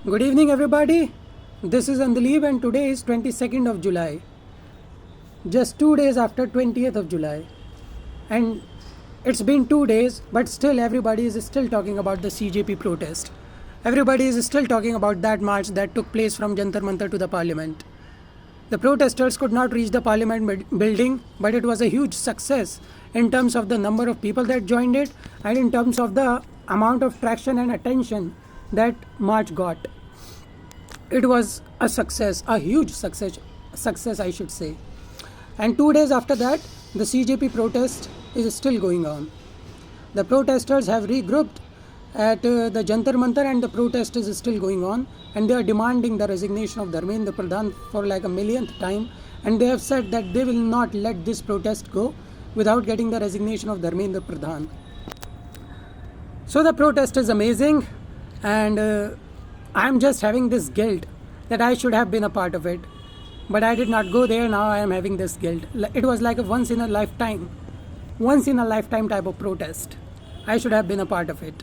Good evening, everybody. This is Andaleeb, and today is 22nd of July, just 2 days after 20th of July. And it's been 2 days, but still, everybody is still talking about the CJP protest. Everybody is still talking about that march that took place from Jantar Mantar to the parliament. The protesters could not reach the parliament building, but it was a huge success in terms of the number of people that joined it and in terms of the amount of traction and attention that march got. It was a success, a huge success I should say. And 2 days after that, the CJP protest is still going on. The protesters have regrouped at the Jantar Mantar, and the protest is still going on, and they are demanding the resignation of Dharmendra Pradhan for like a millionth time, and they have said that they will not let this protest go without getting the resignation of Dharmendra Pradhan. So the protest is amazing, and I'm just having this guilt that I should have been a part of it, but I did not go there. Now I am having this guilt. It was like a once in a lifetime type of protest. I should have been a part of it.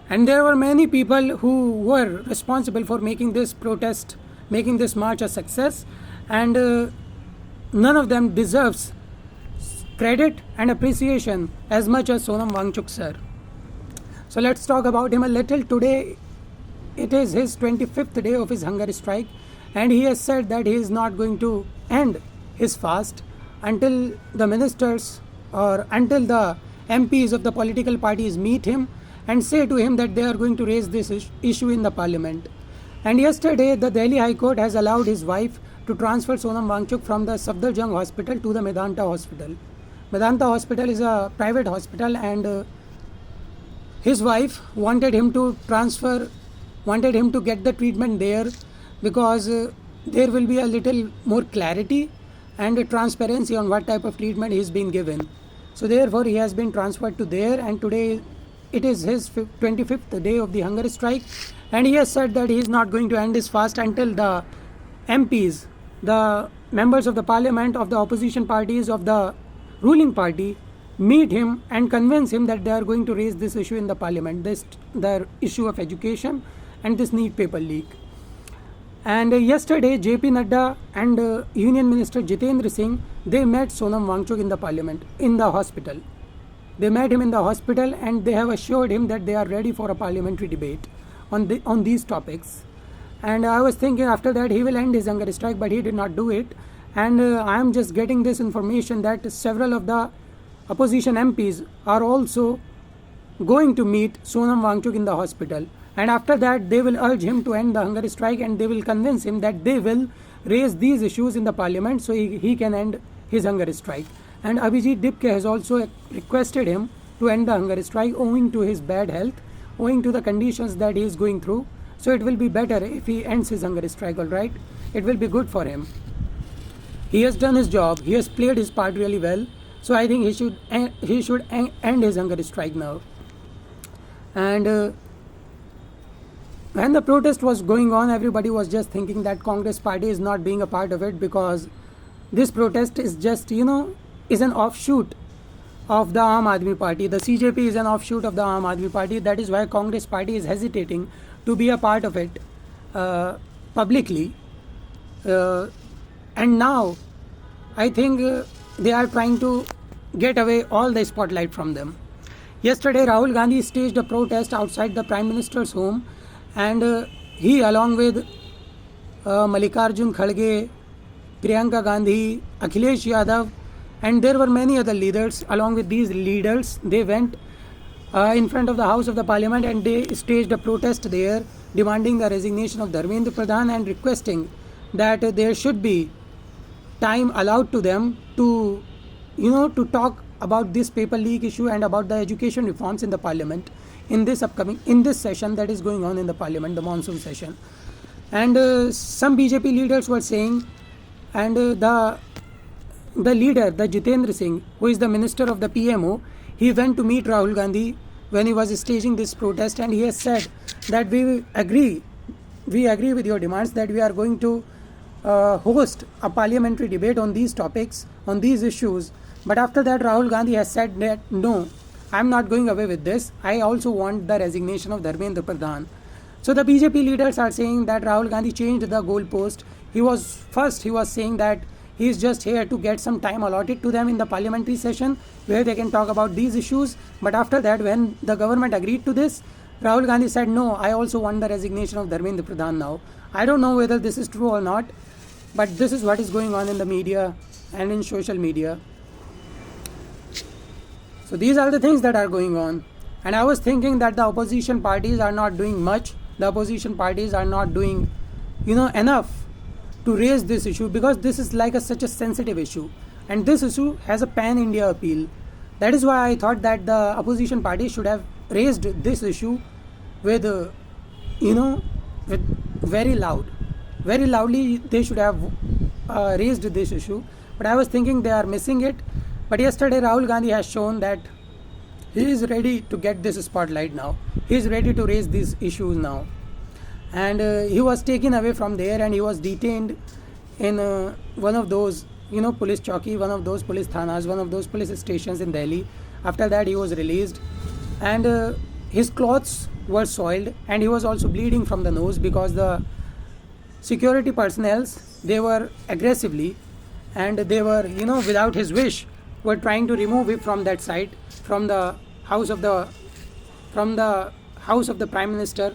And there were many people who were responsible for making this protest, making this march a success, and none of them deserves credit and appreciation as much as Sonam Wangchuk sir. So let's talk about him a little. Today it is his 25th day of his hunger strike, and he has said that he is not going to end his fast until the ministers or until the MPs of the political parties meet him and say to him that they are going to raise this issue in the parliament. And yesterday, the Delhi High Court has allowed his wife to transfer Sonam Wangchuk from the Safdarjung Hospital to the Medanta Hospital. Medanta Hospital is a private hospital, and his wife wanted him to get the treatment there because there will be a little more clarity and transparency on what type of treatment he is being given. So therefore, he has been transferred to there, and today it is his 25th day of the hunger strike, and he has said that he is not going to end his fast until the MPs, the members of the parliament of the opposition parties of the ruling party, meet him and convince him that they are going to raise this issue in the parliament, the issue of education and this NEET paper leak. And yesterday, JP Nadda and Union Minister Jitendra Singh, they met Sonam Wangchuk in the parliament, in the hospital. They met him in the hospital, and they have assured him that they are ready for a parliamentary debate on these topics. And I was thinking after that he will end his hunger strike, but he did not do it. And I am just getting this information that several of the opposition MPs are also going to meet Sonam Wangchuk in the hospital. And after that, they will urge him to end the hunger strike, and they will convince him that they will raise these issues in the parliament so he can end his hunger strike. And Abhijit Dipke has also requested him to end the hunger strike owing to his bad health, owing to the conditions that he is going through. So it will be better if he ends his hunger strike, alright? It will be good for him. He has done his job. He has played his part really well. So I think he should end his hunger strike now. And when the protest was going on, everybody was just thinking that Congress party is not being a part of it because this protest is just, is an offshoot of the Aam Aadmi Party. The CJP is an offshoot of the Aam Aadmi Party. That is why Congress party is hesitating to be a part of it publicly. And now, I think they are trying to get away all the spotlight from them. Yesterday, Rahul Gandhi staged a protest outside the Prime Minister's home, and he, along with Mallikarjun Kharge, Priyanka Gandhi, Akhilesh Yadav, and there were many other leaders. Along with these leaders, they went in front of the House of the Parliament, and they staged a protest there, demanding the resignation of Dharmendra Pradhan and requesting that there should be time allowed to them to talk about this paper leak issue and about the education reforms in the parliament in this session that is going on in the parliament, the monsoon session. And some BJP leaders were saying, and the leader, the Jitendra Singh, who is the minister of the PMO, he went to meet Rahul Gandhi when he was staging this protest, and he has said that we agree with your demands, that we are going to host a parliamentary debate on these topics, on these issues. But after that, Rahul Gandhi has said that no, I'm not going away with this. I also want the resignation of Dharmendra Pradhan. So the BJP leaders are saying that Rahul Gandhi changed the goalpost. He was saying that he is just here to get some time allotted to them in the parliamentary session where they can talk about these issues. But after that, when the government agreed to this, Rahul Gandhi said, no, I also want the resignation of Dharmendra Pradhan now. I don't know whether this is true or not, but this is what is going on in the media and in social media. So these are the things that are going on. And I was thinking that the opposition parties are not doing much. The opposition parties are not doing, enough to raise this issue, because this is like such a sensitive issue. And this issue has a pan-India appeal. That is why I thought that the opposition parties should have raised this issue with, with very loudly they should have raised this issue. But I was thinking they are missing it. But yesterday Rahul Gandhi has shown that he is ready to get this spotlight now. He is ready to raise these issues now. And he was taken away from there and he was detained in one of those, police chowki, one of those police thanas, one of those police stations in Delhi. After that he was released, and his clothes were soiled, and he was also bleeding from the nose because the security personnel, they were aggressively, and they were, without his wish, were trying to remove him from that site, from the house of the Prime Minister.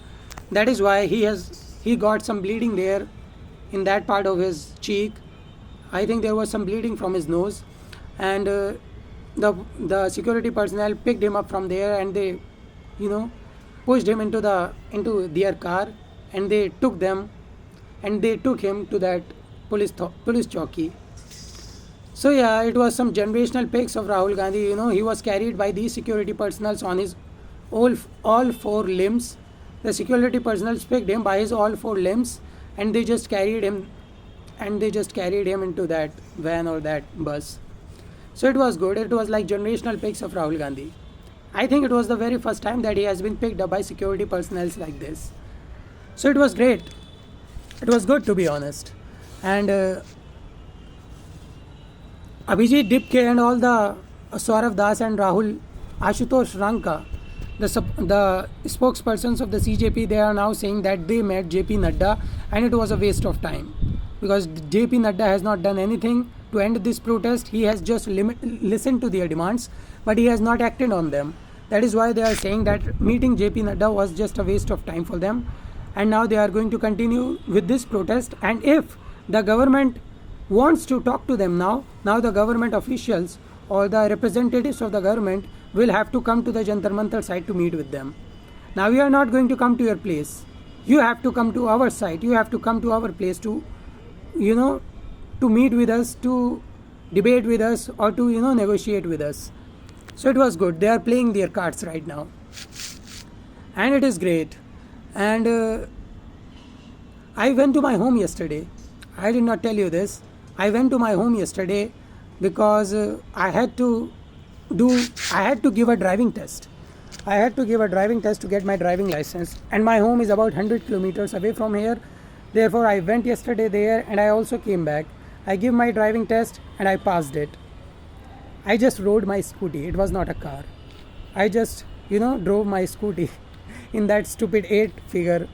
That is why he got some bleeding there in that part of his cheek. I think there was some bleeding from his nose, and the security personnel picked him up from there, and they pushed him into their car, and they took him to that police chowki. So yeah, it was some generational pics of Rahul Gandhi. He was carried by these security personnel on his all four limbs. The security personnel picked him by his all four limbs, and they just carried him into that van or that bus. So it was good. It was like generational pics of Rahul Gandhi. I think it was the very first time that he has been picked up by security personnel like this. So it was great. It was good, to be honest. And Abhijit Dipke and all the Saurav Das and Rahul Ashutosh Ranka, the spokespersons of the CJP, they are now saying that they met JP Nadda and it was a waste of time, because JP Nadda has not done anything to end this protest. He has just listened to their demands, but he has not acted on them. That is why they are saying that meeting JP Nadda was just a waste of time for them, and now they are going to continue with this protest. And if the government wants to talk to them now the government officials or the representatives of the government will have to come to the Jantar Mantar site to meet with them. Now we are not going to come to your place. You have to come to our site. You have to come to our place to, to meet with us, to debate with us, or to, negotiate with us. So it was good. They are playing their cards right now. And it is great. And I went to my home yesterday. I did not tell you this. I went to my home yesterday because I had to give a driving test. I had to give a driving test to get my driving license, and my home is about 100 kilometers away from here. Therefore, I went yesterday there and I also came back. I gave my driving test and I passed it. I just rode my scooty. It was not a car. I just, drove my scooty in that stupid 8 figure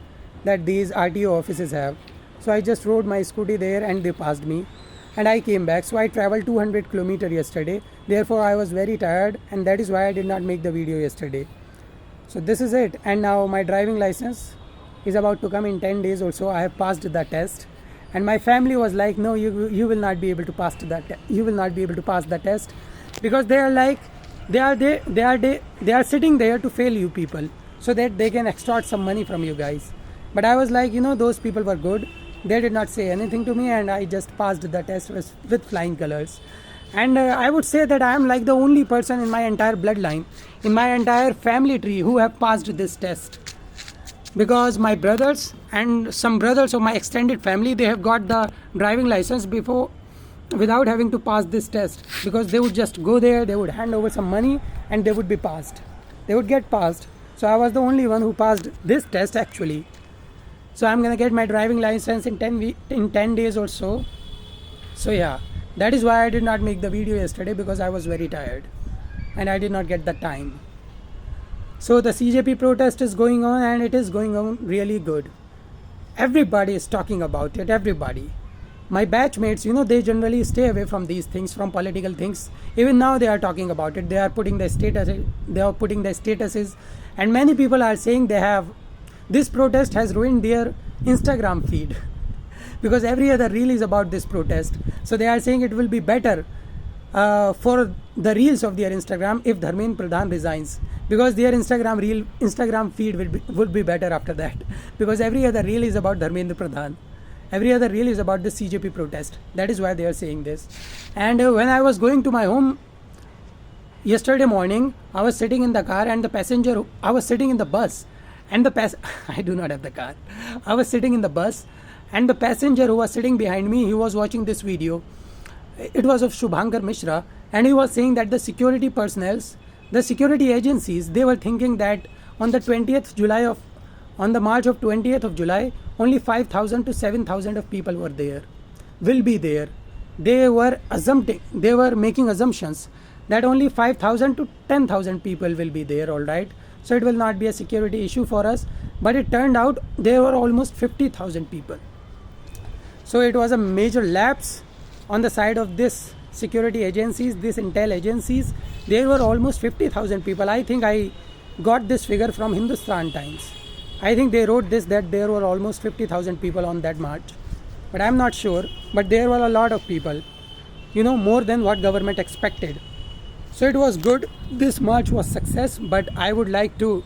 that these RTO offices have. So I just rode my scooty there and they passed me. And I came back. So I traveled 200 kilometers yesterday. Therefore, I was very tired, and that is why I did not make the video yesterday. So this is it. And now my driving license is about to come in 10 days or so. I have passed the test. And my family was like, no, you will not be able to pass you will not be able to pass the test, because they are like, they are sitting there to fail you people so that they can extort some money from you guys. But I was like, those people were good. They did not say anything to me, and I just passed the test with flying colors. And I would say that I am like the only person in my entire bloodline, in my entire family tree, who have passed this test. Because my brothers and some brothers of my extended family, they have got the driving license before, without having to pass this test, because they would just go there, they would hand over some money, and they would be passed. They would get passed. So I was the only one who passed this test actually. So I'm gonna get my driving license in 10 days or so. So yeah, that is why I did not make the video yesterday, because I was very tired and I did not get the time. So the CJP protest is going on, and it is going on really good. Everybody is talking about it, everybody. My batchmates, they generally stay away from these things, from political things. Even now they are talking about it. They are putting their statuses, and many people are saying this protest has ruined their Instagram feed because every other reel is about this protest. So they are saying it will be better for the reels of their Instagram if Dharmendra Pradhan resigns, because their Instagram feed would be better after that, because every other reel is about Dharmendra Pradhan. Every other reel is about the CJP protest. That is why they are saying this. And when I was going to my home yesterday morning, I was sitting in the car, and I was sitting in the bus, and I do not have the car. I was sitting in the bus, and the passenger who was sitting behind me, he was watching this video. It was of Shubhankar Mishra, and he was saying that the security agencies, they were thinking that on the March of 20th of July, only 5,000 to 7,000 of people will be there. They were making assumptions that only 5,000 to 10,000 people will be there, alright. So it will not be a security issue for us. But it turned out there were almost 50,000 people. So it was a major lapse on the side of this security agencies, this intel agencies. There were almost 50,000 people. I think I got this figure from Hindustan Times. I think they wrote this, that there were almost 50,000 people on that march. But I'm not sure. But there were a lot of people, more than what government expected. So it was good. This march was success. But I would like to,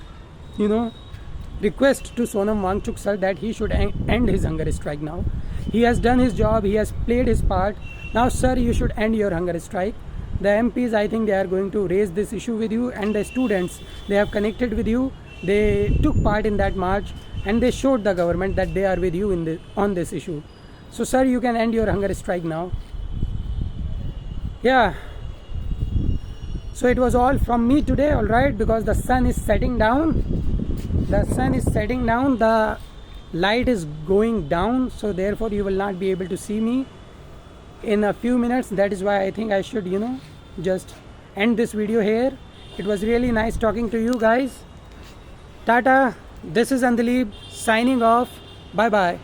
request to Sonam Wangchuk sir that he should end his hunger strike now. He has done his job. He has played his part. Now, sir, you should end your hunger strike. The MPs, I think they are going to raise this issue with you, and the students, they have connected with you. They took part in that march, and they showed the government that they are with you on this issue. So, sir, you can end your hunger strike now. Yeah. So it was all from me today, alright, because the sun is setting down. The light is going down, so therefore you will not be able to see me in a few minutes. That is why I think I should, just end this video here. It was really nice talking to you guys. Tata, this is Andalib signing off. Bye bye.